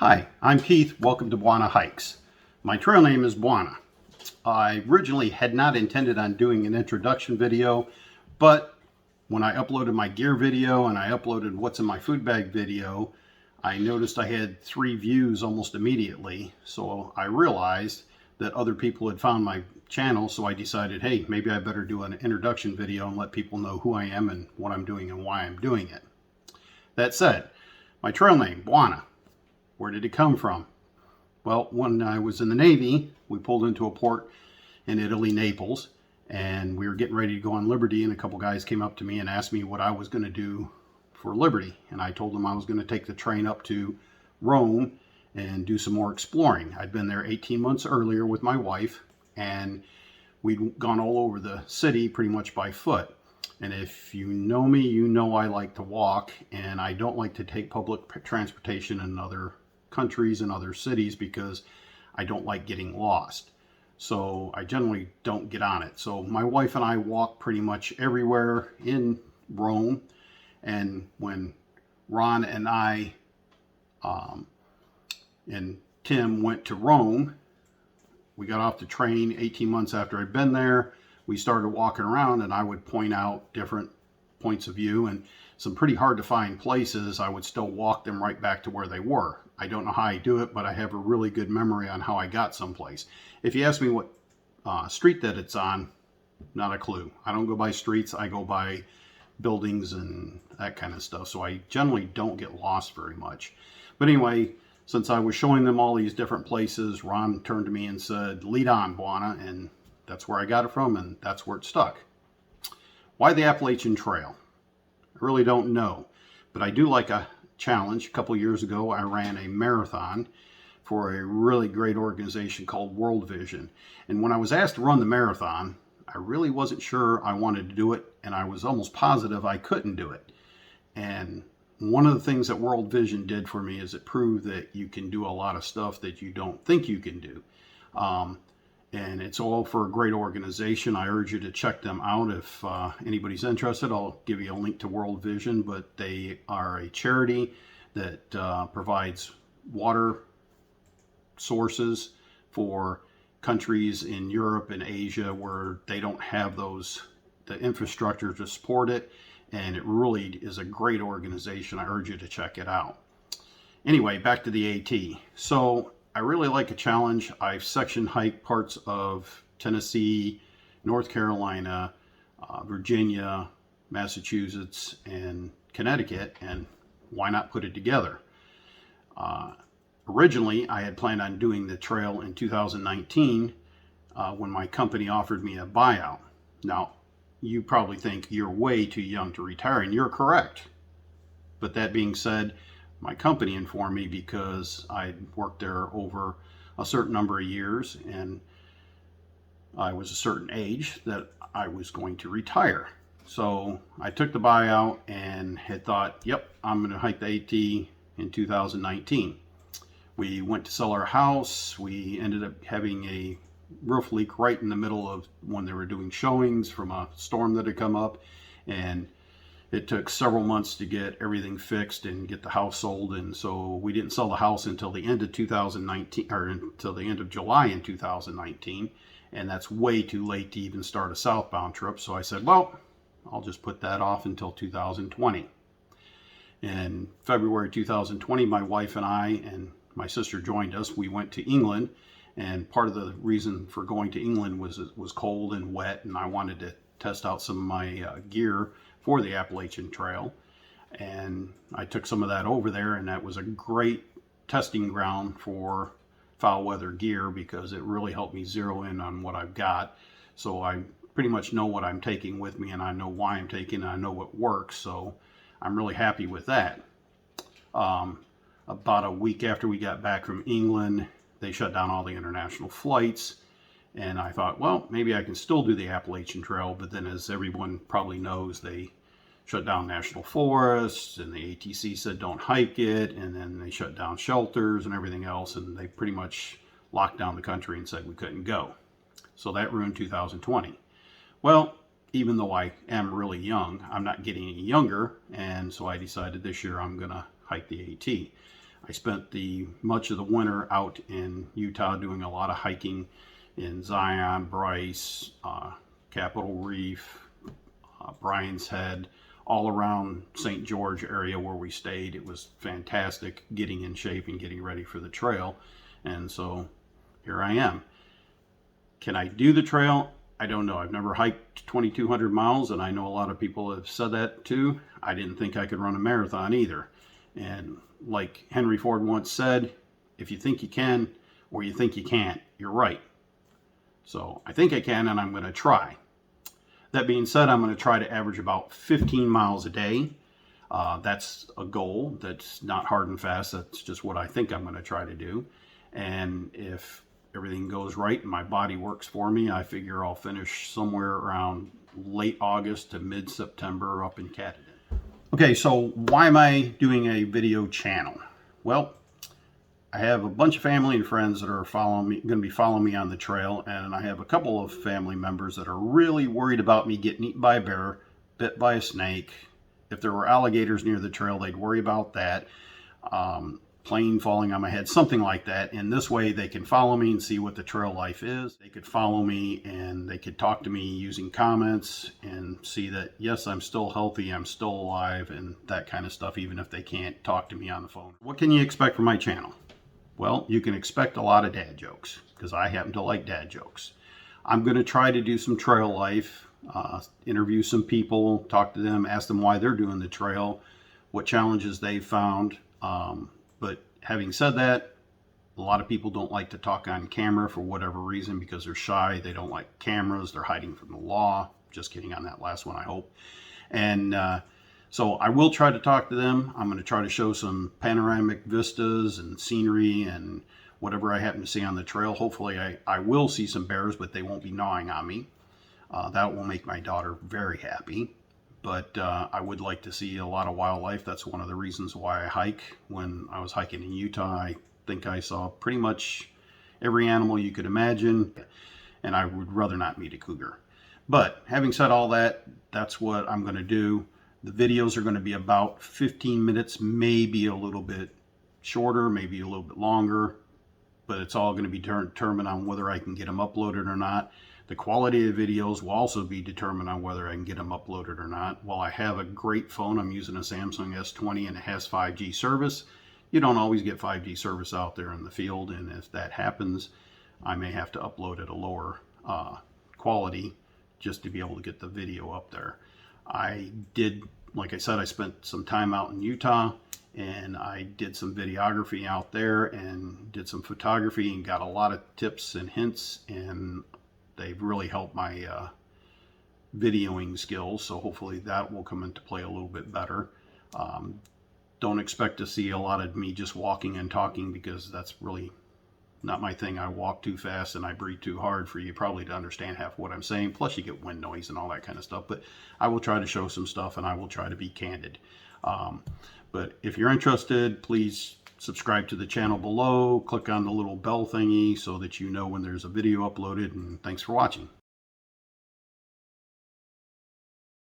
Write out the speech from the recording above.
Hi, I'm Keith. Welcome to Bwana Hikes. My trail name is Bwana. I originally had not intended on doing an introduction video, but when I uploaded my gear video and I uploaded what's in my food bag video, I noticed I had 3 views almost immediately. So I realized that other people had found my channel, so I decided, hey, maybe I better do an introduction video and let people know who I am and what I'm doing and why I'm doing it. That said, my trail name, Bwana. Where did it come from? Well, when I was in the Navy, we pulled into a port in Italy, Naples, and we were getting ready to go on Liberty, and a couple guys came up to me and asked me what I was going to do for Liberty. And I told them I was going to take the train up to Rome and do some more exploring. I'd been there 18 months earlier with my wife, and we'd gone all over the city pretty much by foot. And if you know me, you know I like to walk, and I don't like to take public transportation in other countries and other cities because I don't like getting lost. So I generally don't get on it. So my wife and I walk pretty much everywhere in Rome. And when Ron and I and Tim went to Rome, we got off the train 18 months after I'd been there. We started walking around, and I would point out different points of view, and some pretty hard to find places, I would still walk them right back to where they were. I don't know how I do it, but I have a really good memory on how I got someplace. If you ask me what street that it's on, not a clue. I don't go by streets, I go by buildings and that kind of stuff, so I generally don't get lost very much. But anyway, since I was showing them all these different places, Ron turned to me and said, "Lead on, Bwana," and that's where I got it from, and that's where it stuck. Why the Appalachian Trail? I really don't know, but I do like a challenge. A couple years ago, I ran a marathon for a really great organization called World Vision. And when I was asked to run the marathon, I really wasn't sure I wanted to do it, and I was almost positive I couldn't do it. And one of the things that World Vision did for me is it proved that you can do a lot of stuff that you don't think you can do. And it's all for a great organization. I urge you to check them out. If anybody's interested, I'll give you a link to World Vision, but they are a charity that provides water sources for countries in Europe and Asia where they don't have the infrastructure to support it. And it really is a great organization. I urge you to check it out. Anyway, back to the AT. So I really like a challenge. I've section hiked parts of Tennessee, North Carolina, Virginia, Massachusetts, and Connecticut, and why not put it together? Originally, I had planned on doing the trail in 2019 when my company offered me a buyout. Now, you probably think you're way too young to retire, and you're correct. But that being said, my company informed me because I'd worked there over a certain number of years and I was a certain age that I was going to retire. So I took the buyout and had thought, yep, I'm going to hike the AT in 2019. We went to sell our house. We ended up having a roof leak right in the middle of when they were doing showings from a storm that had come up, and it took several months to get everything fixed and get the house sold, and so we didn't sell the house until the end of 2019, or until the end of July in 2019, and that's way too late to even start a southbound trip. So I said, well, I'll just put that off until 2020. In February 2020, my wife and I and my sister joined us. We went to England, and part of the reason for going to England was it was cold and wet, and I wanted to test out some of my gear for the Appalachian Trail, and I took some of that over there, and that was a great testing ground for foul weather gear because it really helped me zero in on what I've got. So I pretty much know what I'm taking with me, and I know why I'm taking it, and I know what works, so I'm really happy with that. About a week after we got back from England, they shut down all the international flights. And I thought, well, maybe I can still do the Appalachian Trail, but then as everyone probably knows, they shut down national forests, and the ATC said don't hike it, and then they shut down shelters and everything else, and they pretty much locked down the country and said we couldn't go. So that ruined 2020. Well, even though I am really young, I'm not getting any younger, and so I decided this year I'm going to hike the AT. I spent much of the winter out in Utah doing a lot of hiking in Zion, Bryce, Capitol Reef, Bryan's Head, all around St. George area where we stayed. It was fantastic getting in shape and getting ready for the trail. And so here I am. Can I do the trail? I don't know. I've never hiked 2,200 miles, and I know a lot of people have said that too. I didn't think I could run a marathon either. And like Henry Ford once said, if you think you can or you think you can't, you're right. So I think I can, and I'm going to try. That being said, I'm going to try to average about 15 miles a day. That's a goal. That's not hard and fast. That's just what I think I'm going to try to do. And if everything goes right and my body works for me, I figure I'll finish somewhere around late August to mid-September up in Katahdin. Okay, so why am I doing a video channel? Well, I have a bunch of family and friends that are going to be following me on the trail, and I have a couple of family members that are really worried about me getting eaten by a bear, bit by a snake. If there were alligators near the trail, they'd worry about that. Plane falling on my head, something like that. And this way they can follow me and see what the trail life is. They could follow me and they could talk to me using comments and see that, yes, I'm still healthy, I'm still alive, and that kind of stuff, even if they can't talk to me on the phone. What can you expect from my channel? Well, you can expect a lot of dad jokes, because I happen to like dad jokes. I'm going to try to do some trail life, interview some people, talk to them, ask them why they're doing the trail, what challenges they found. But having said that, a lot of people don't like to talk on camera for whatever reason, because they're shy. They don't like cameras. They're hiding from the law. Just kidding on that last one, I hope. And so I will try to talk to them. I'm going to try to show some panoramic vistas and scenery and whatever I happen to see on the trail. Hopefully I will see some bears, but they won't be gnawing on me. That will make my daughter very happy. But I would like to see a lot of wildlife. That's one of the reasons why I hike. When I was hiking in Utah, I think I saw pretty much every animal you could imagine, and I would rather not meet a cougar. But having said all that, that's what I'm going to do. The videos are going to be about 15 minutes, maybe a little bit shorter, maybe a little bit longer, but it's all going to be determined on whether I can get them uploaded or not. The quality of videos will also be determined on whether I can get them uploaded or not. While I have a great phone, I'm using a Samsung S20 and it has 5G service. You don't always get 5G service out there in the field, and if that happens, I may have to upload at a lower quality just to be able to get the video up there. Like I said, I spent some time out in Utah, and I did some videography out there and did some photography and got a lot of tips and hints, and they've really helped my videoing skills, so hopefully that will come into play a little bit better. Don't expect to see a lot of me just walking and talking, because that's really not my thing. I walk too fast and I breathe too hard for you probably to understand half what I'm saying. Plus you get wind noise and all that kind of stuff. But I will try to show some stuff, and I will try to be candid. But if you're interested, please subscribe to the channel below. Click on the little bell thingy so that you know when there's a video uploaded. And thanks for watching.